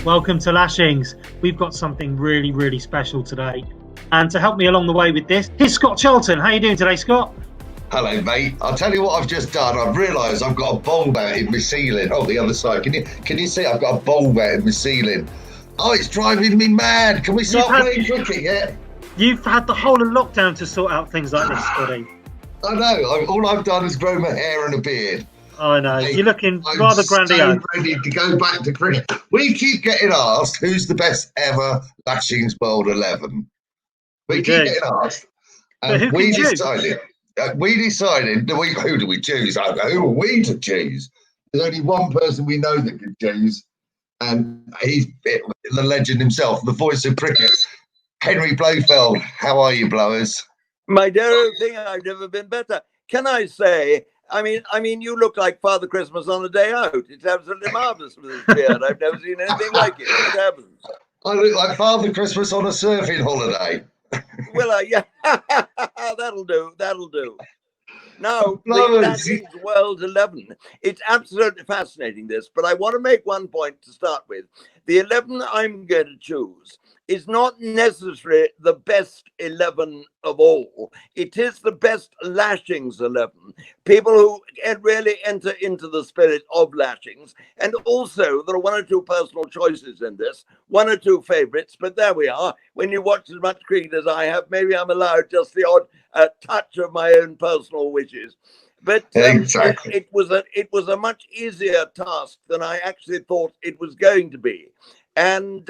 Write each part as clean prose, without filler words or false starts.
Welcome to Lashings. We've got something really, really special today. And to help me along the way with this, here's Scott Charlton. How are you doing today, Scott? Hello, mate. I'll tell you what I've just done. I've realised I've got a bowl bat in my ceiling. Oh, the other side. Can you see? I've got a bowl bat in my ceiling. Oh, it's driving me mad. Can we start playing cricket yet? You've had the whole of lockdown to sort out things like this, Scotty. I know. All I've done is grow my hair and a beard. I know. You're looking rather grandiose. I'm ready to go back to cricket. We keep getting asked who's the best ever Lashings World 11. We keep getting asked. And we decided. Who do we choose? Who are we to choose? There's only one person we know that can choose, and he's the legend himself, the voice of cricket, Henry Blofeld. How are you, Blowers? My dear thing, I've never been better. Can I say? I mean, you look like Father Christmas on a day out. It's absolutely marvelous with this beard. I've never seen anything like it. What happens? I look like Father Christmas on a surfing holiday. Well, yeah, that'll do. Now, the Lashings World 11. It's absolutely fascinating, this, but I want to make one point to start with. The 11 I'm going to choose is not necessarily the best 11 of all. It is the best Lashings 11. People who really enter into the spirit of Lashings. And also, there are one or two personal choices in this, one or two favourites, but there we are. When you watch as much cricket as I have, maybe I'm allowed just the odd touch of my own personal wishes. But exactly. it was a much easier task than I actually thought it was going to be. And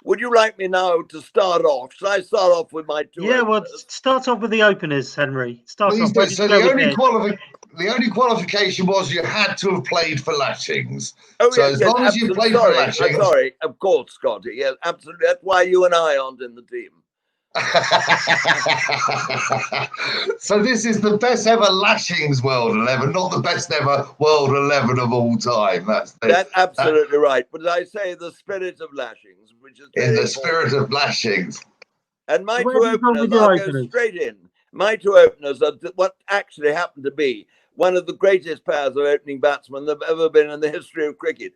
would you like me now to start off? Should I start off with my two? Yeah, well, start off with the openers, Henry. Please do. So the only qualification was you had to have played for Lashings. Oh, so yes, as long as you played for Lashings. Sorry, of course, Scotty. Yes, absolutely. That's why you and I aren't in the team. So this is the best ever Lashings World 11, not the best ever World 11 of all time. That's absolutely right. But I say the spirit of Lashings, which is in the spirit of Lashings. And my two openers, I'll go straight in. My two openers are what actually happened to be one of the greatest pairs of opening batsmen that have ever been in the history of cricket.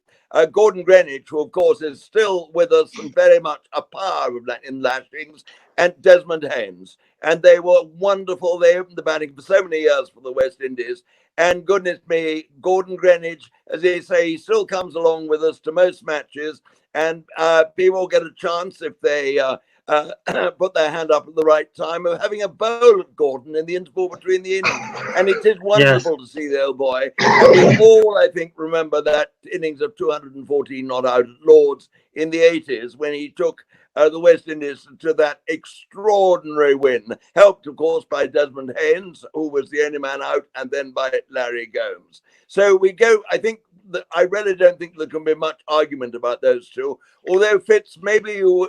Gordon Greenwich, who of course is still with us and very much a power in Lashings, and Desmond Haynes. And they were wonderful. They opened the batting for so many years for the West Indies. And goodness me, Gordon Greenwich, as they say, he still comes along with us to most matches. And people get a chance if they put their hand up at the right time of having a bowl at Gordon in the interval between the innings. And it is wonderful to see the old boy. And we all, I think, remember that innings of 214 not out at Lord's in the 80s when he took the West Indies to that extraordinary win, helped, of course, by Desmond Haynes, who was the only man out, and then by Larry Gomes. So we go, I think, I really don't think there can be much argument about those two. Although Fitz, maybe you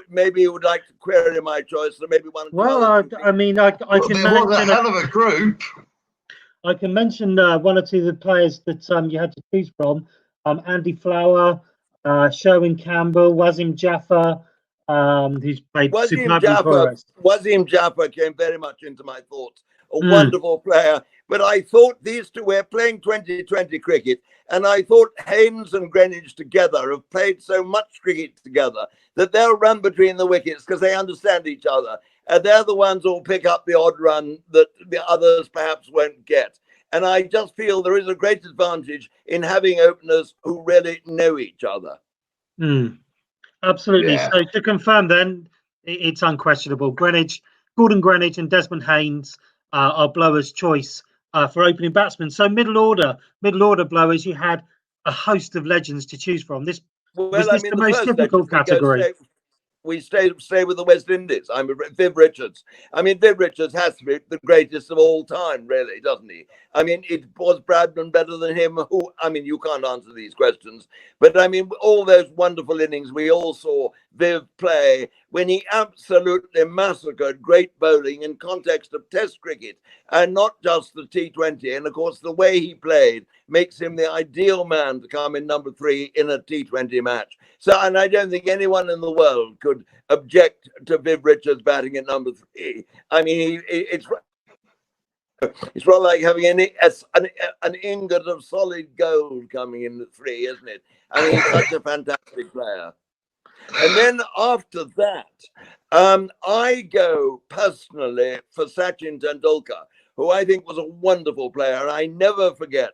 would like to query my choice, or maybe one. Well, I can mention a hell of a group. I can mention one or two of the players that you had to choose from: Andy Flower, Sherwin Campbell, Wasim Jaffer, who's played superbly for us. Wasim Jaffer came very much into my thoughts. A wonderful player. But I thought these two were playing 2020 cricket, and I thought Haynes and Greenwich together have played so much cricket together that they'll run between the wickets because they understand each other. And they're the ones who'll pick up the odd run that the others perhaps won't get. And I just feel there is a great advantage in having openers who really know each other. Absolutely. Yeah. So to confirm then, it's unquestionable. Gordon Greenwich and Desmond Haynes are Blowers' choice for opening batsmen. So middle order Blowers, you had a host of legends to choose from. Was this the most difficult category? We stay with the West Indies. Viv Richards. Viv Richards has to be the greatest of all time, really, doesn't he? Was Bradman better than him? You can't answer these questions. But all those wonderful innings we all saw Viv play when he absolutely massacred great bowling in context of Test cricket and not just the T20. And of course, the way he played makes him the ideal man to come in number 3 in a T20 match. So, and I don't think anyone in the world could object to Viv Richards batting at number 3. It's rather like having an ingot of solid gold coming in at 3, isn't it? He's such a fantastic player. And then after that, I go personally for Sachin Tendulkar, who I think was a wonderful player. I never forget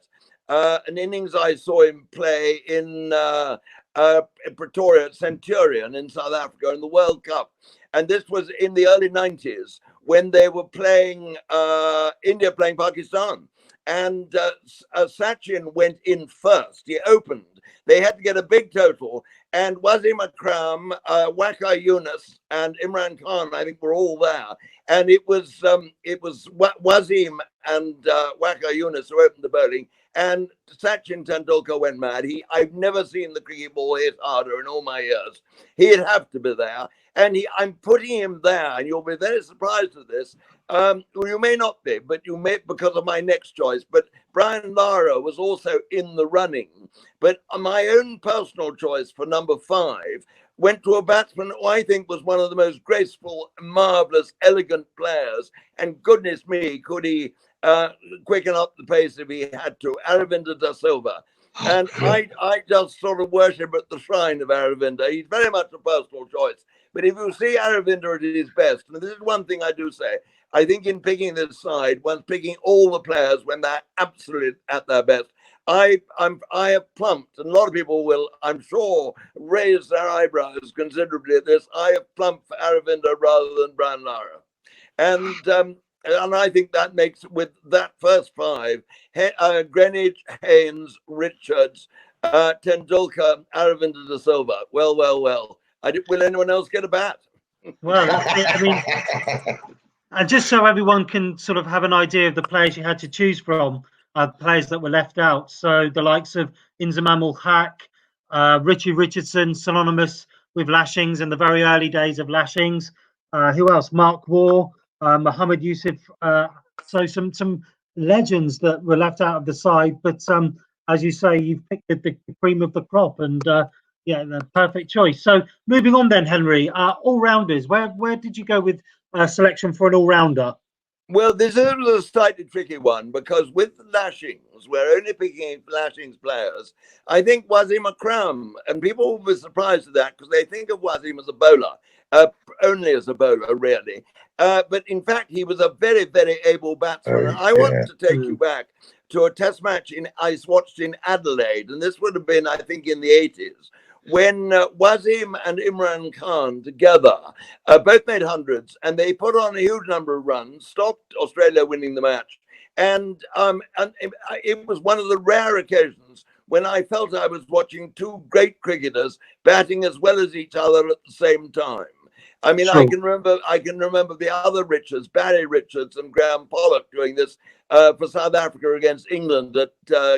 an innings I saw him play in Pretoria at Centurion in South Africa in the World Cup. And this was in the early 90s when they were playing India playing Pakistan. And Sachin went in first. He opened. They had to get a big total. And Wasim Akram, Waqar Younis, and Imran Khan, I think, were all there. And it was Wasim and Waqar Younis who opened the bowling. And Sachin Tendulkar went mad. I've never seen the cricket ball hit harder in all my years. He'd have to be there. And I'm putting him there, and you'll be very surprised at this. You may not be, but you may because of my next choice. But Brian Lara was also in the running. But my own personal choice for number 5 went to a batsman who I think was one of the most graceful, marvelous, elegant players. And goodness me, could he quicken up the pace if he had to. Aravinda da Silva. And I just sort of worship at the shrine of Aravinda. He's very much a personal choice. But if you see Aravinda at his best, and this is one thing I do say, I think in picking this side, one's picking all the players when they're absolutely at their best. I have plumped, and a lot of people will, I'm sure, raise their eyebrows considerably at this. I have plumped for Aravinda rather than Brian Lara. And I think that makes, with that first 5, Greenwich, Haynes, Richards, Tendulkar, Aravinda da Silva. Well. Will anyone else get a bat? Well, I mean, and just so everyone can sort of have an idea of the players you had to choose from, players that were left out. So the likes of Inzamam Haq, Richie Richardson, synonymous with Lashings in the very early days of Lashings. Who else? Mark Waugh, Muhammad Yusuf. So some legends that were left out of the side. But as you say, you've picked the cream of the crop, and yeah, the perfect choice. So moving on then, Henry, all-rounders. Where did you go with selection for an all-rounder? Well, this is a slightly tricky one because with Lashings, we're only picking Lashings players. I think Wasim Akram, and people will be surprised at that because they think of Wasim as a bowler, only as a bowler, really. But in fact, he was a very, very able batsman. And I want to take you back to a test match I watched in Adelaide, and this would have been, I think, in the 80s. When Wasim and Imran Khan together both made hundreds, and they put on a huge number of runs, stopped Australia winning the match. And it was one of the rare occasions when I felt I was watching 2 great cricketers batting as well as each other at the same time. I mean, sure. I can remember the other Richards, Barry Richards and Graham Pollock doing this for South Africa against England at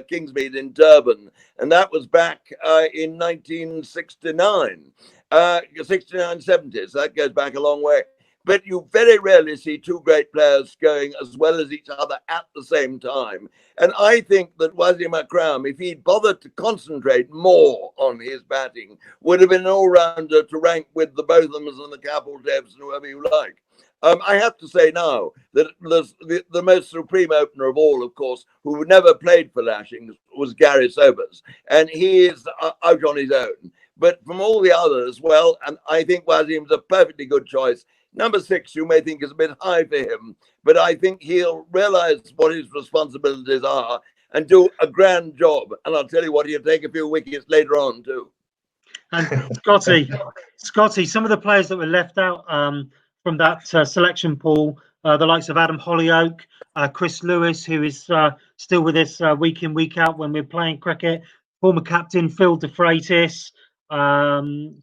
Kingsmead in Durban. And that was back in 1969, 69-70s. That goes back a long way. But you very rarely see 2 great players going as well as each other at the same time. And I think that Wasim Akram, if he'd bothered to concentrate more on his batting, would have been an all-rounder to rank with the Bothams and the Capel-Devs and whoever you like. I have to say now that the most supreme opener of all, of course, who never played for Lashings, was Gary Sobers. And he is out on his own. But from all the others, well, and I think Wasim's a perfectly good choice. Number 6, you may think is a bit high for him, but I think he'll realize what his responsibilities are and do a grand job. And I'll tell you what, he'll take a few wickets later on too. And Scotty, some of the players that were left out from that selection pool, the likes of Adam Hollyoake, Chris Lewis, who is still with us week in, week out when we're playing cricket, former captain Phil De Freitas, Shahid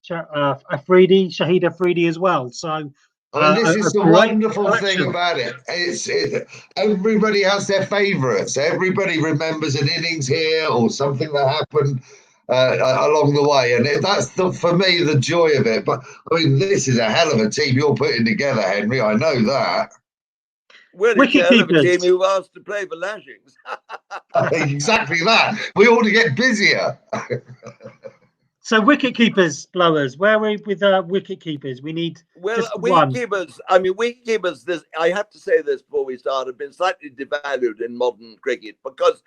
Afridi as well. So. I mean, this is the wonderful thing about it. Everybody has their favourites. Everybody remembers an innings here or something that happened along the way. And that's, for me, the joy of it. But, I mean, this is a hell of a team you're putting together, Henry. I know that. Well, it's a hell of a team who asked to play for Lashings. Exactly that. We ought to get busier. So wicket keepers, blowers. Where are we with wicket keepers? We need wicket keepers. I mean, wicket keepers. I have to say this before we start. Have been slightly devalued in modern cricket because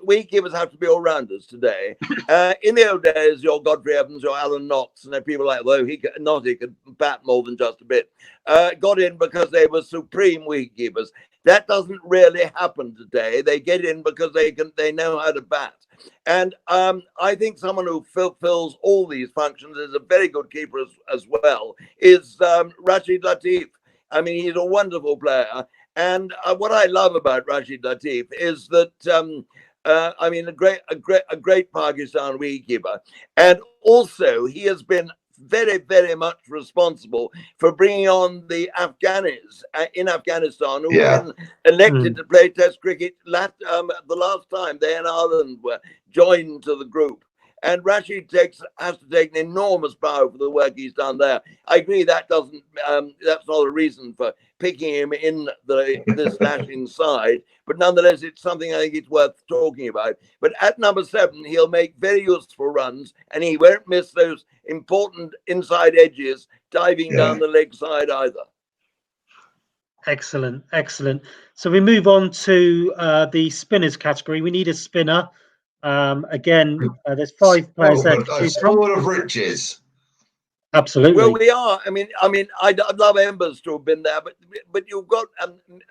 wicket keepers have to be all rounders today. In the old days, your Godfrey Evans, your Alan Knox, and people like he could bat more than just a bit. Got in because they were supreme wicket keepers. That doesn't really happen today. They get in because they know how to bat. And I think someone who fulfills all these functions is a very good keeper as well, is Rashid Latif. I mean, he's a wonderful player. And what I love about Rashid Latif is that, I mean, a great Pakistan wicketkeeper. And also, he has been very, very much responsible for bringing on the Afghanis in Afghanistan who have been elected to play Test cricket the last time they in Ireland were joined to the group. And Rashid has to take an enormous power for the work he's done there. I agree that's not a reason for picking him in this Lashings side, but nonetheless, it's something I think it's worth talking about. But at number 7, he'll make very useful runs, and he won't miss those important inside edges diving down the leg side either. Excellent, excellent. So we move on to the spinners category. We need a spinner. Again, there's 5 players there. A sword of riches. Absolutely. Well, we are. I mean, I'd love Embers to have been there, but you've got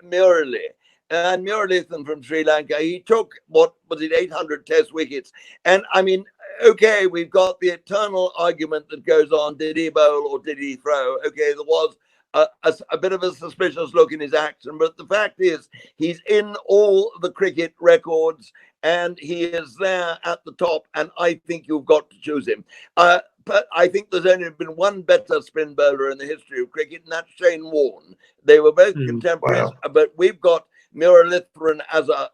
Murali. And Muralithan from Sri Lanka, he took, 800 Test wickets. And I mean, okay, we've got the eternal argument that goes on, did he bowl or did he throw? Okay, there was a bit of a suspicious look in his action, but the fact is he's in all the cricket records and he is there at the top, and I think you've got to choose him. But I think there's only been one better spin bowler in the history of cricket, and that's Shane Warne. They were both contemporaries, but we've got Muralithan as a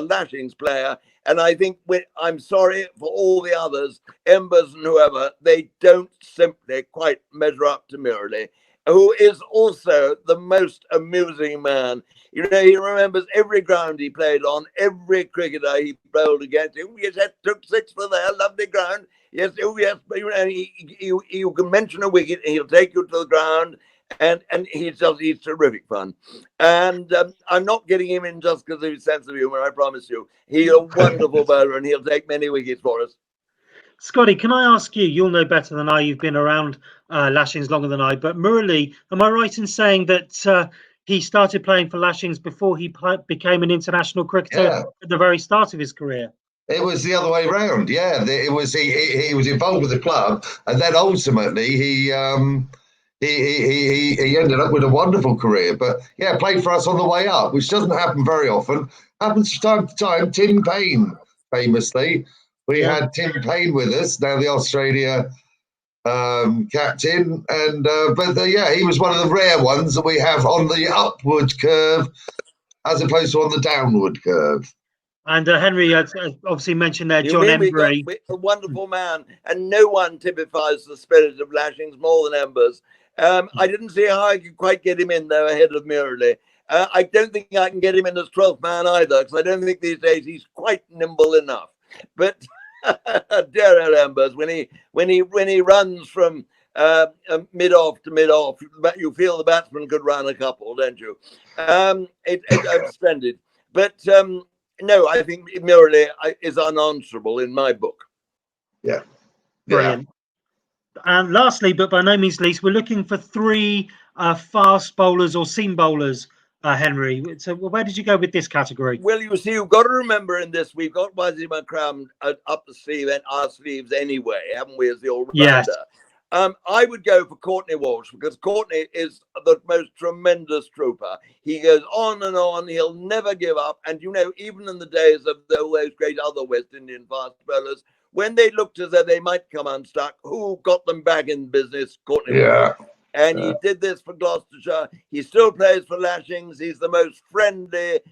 Lashings player, and I think I'm sorry for all the others, Embers and whoever, they don't simply quite measure up to Murali, who is also the most amusing man. You know, he remembers every ground he played on, every cricketer he bowled against. Yes, that took 6 for there, lovely ground. Yes, yes, and you can mention a wicket, and he'll take you to the ground. And he's terrific fun. And I'm not getting him in just because of his sense of humor, I promise you. He's a wonderful bowler, and he'll take many wickets for us. Scotty, can I ask you, you'll know better than I, you've been around Lashings longer than I, but Murali, am I right in saying that he started playing for Lashings before he became an international cricketer at the very start of his career? It was the other way around, It was he was involved with the club, and then ultimately he ended up with a wonderful career. But played for us on the way up, which doesn't happen very often. Happens from time to time. Tim Payne, famously. We had Tim Payne with us, now the Australia captain. And he was one of the rare ones that we have on the upward curve as opposed to on the downward curve. And Henry obviously mentioned there John Embry. A wonderful man, and no one typifies the spirit of Lashings more than Embers. I didn't see how I could quite get him in, though, ahead of Murali. I don't think I can get him in as 12th man either, because I don't think these days he's quite nimble enough. But dear old Embers, when he runs from mid-off to mid-off, you feel the batsman could run a couple, don't you? It's splendid. But no, I think Murali is unanswerable in my book. Yeah. Brilliant. And lastly, but by no means least, we're looking for 3 fast bowlers or seam bowlers, Henry. So where did you go with this category? Well, you see, you've got to remember in this, we've got Wasim Akram up the sleeve and our sleeves anyway, haven't we, as the all-rounder? Yes. I would go for Courtney Walsh, because Courtney is the most tremendous trooper. He goes on and on. He'll never give up. And, you know, even in the days of those great other West Indian fast bowlers, when they looked as though they might come unstuck, who got them back in business? Courtney Walsh. And he did this for Gloucestershire. He still plays for Lashings. He's the most friendly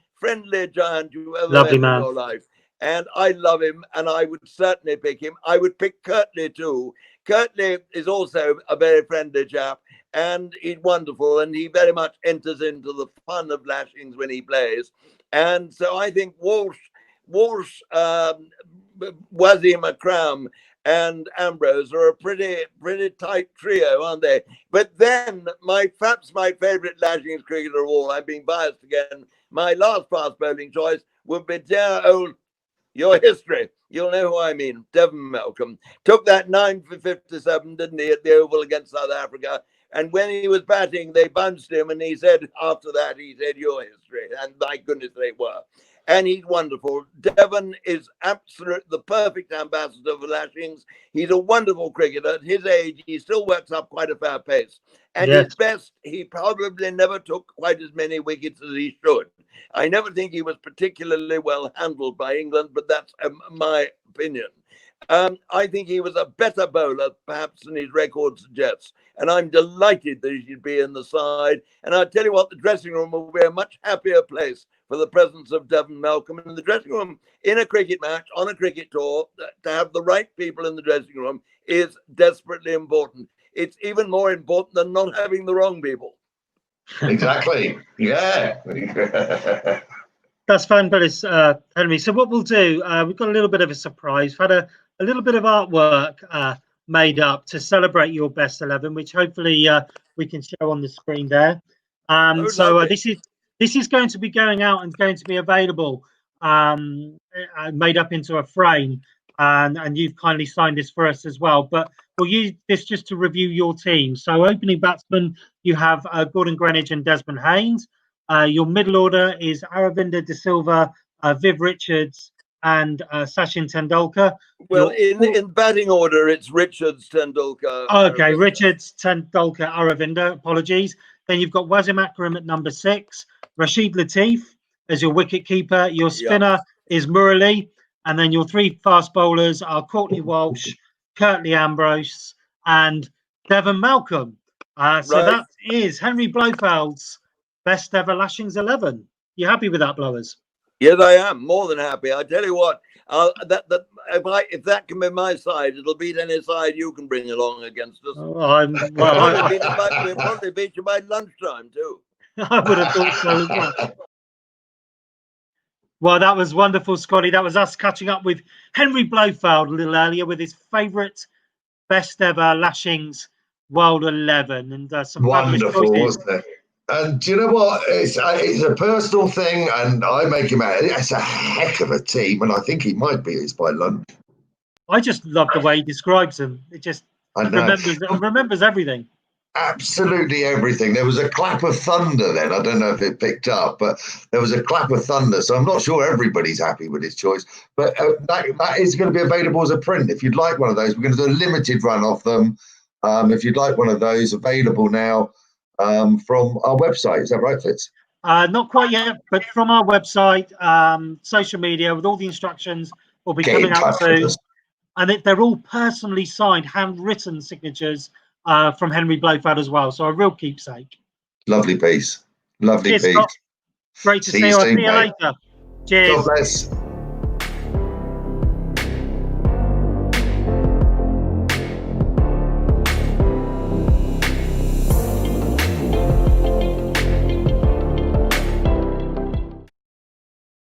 giant you ever met in your life. And I love him, and I would certainly pick him. I would pick Kirtley too. Kirtley is also a very friendly chap, and he's wonderful, and he very much enters into the fun of Lashings when he plays. And so I think Walsh, Wasim Akram, and Ambrose are a pretty tight trio, aren't they? But then perhaps my favourite Lashings cricketer of all, I'm being biased again, my last fast bowling choice would be dear old your history. You'll know who I mean. Devon Malcolm took that 9 for 57, didn't he, at the Oval against South Africa? And when he was batting, they bounced him, and he said after that, he said, your history. And my goodness, they were. And he's wonderful. Devon is the perfect ambassador for Lashings. He's a wonderful cricketer. At his age, he still works up quite a fair pace. And his best, he probably never took quite as many wickets as he should. I never think he was particularly well handled by England, but that's my opinion. I think he was a better bowler, perhaps, than his record suggests. And I'm delighted that he should be in the side. And I'll tell you what, the dressing room will be a much happier place for the presence of Devon Malcolm. In the dressing room, in a cricket match, on a cricket tour, to have the right people in the dressing room is desperately important. It's even more important than not having the wrong people. Exactly. Yeah. That's fabulous, Henry. So what we'll do, we've got a little bit of a surprise. We've had a little bit of artwork made up to celebrate your best 11, which hopefully we can show on the screen there. This is going to be going out and going to be available, made up into a frame, and you've kindly signed this for us as well. But we'll use this just to review your team. So opening batsman, you have Gordon Greenidge and Desmond Haynes. Your middle order is Aravinda De Silva, Viv Richards, and Sachin Tendulkar. Well, in batting order, it's Richards, Tendulkar. Okay, Aravinda. Richards, Tendulkar, Aravinda. Apologies. Then you've got Wasim Akram at number 6, Rashid Latif as your wicketkeeper. Your spinner is Murali, and then your 3 fast bowlers are Courtney Walsh, Curtly Ambrose, and Devon Malcolm. So that is Henry Blofeld's best ever Lashings 11. You happy with that, Blowers? Yes, I am more than happy. I tell you what, if that can be my side, it'll beat any side you can bring along against us. We'll probably beat you by lunchtime too. I would have thought so as well. Well, that was wonderful, Scotty. That was us catching up with Henry Blofeld a little earlier with his favourite best ever Lashings World 11, and some wonderful, wasn't it? And do you know what? It's a personal thing, and I make him out. It's a heck of a team, and I think he might beat us by lunch. I just love the way he describes them. It just remembers everything. Absolutely everything. There was a clap of thunder then. I don't know if it picked up, but there was a clap of thunder. So I'm not sure everybody's happy with his choice, but that is going to be available as a print. If you'd like one of those, we're going to do a limited run of them. If you'd like one of those, available now from our website. Is that right, Fitz? Not quite yet, but from our website, social media, with all the instructions will be coming out soon. And they're all personally signed, handwritten signatures from Henry Blofeld as well. So a real keepsake. Lovely piece. Lovely piece. Scott. Great to see you. I'll see you later. Cheers. God bless.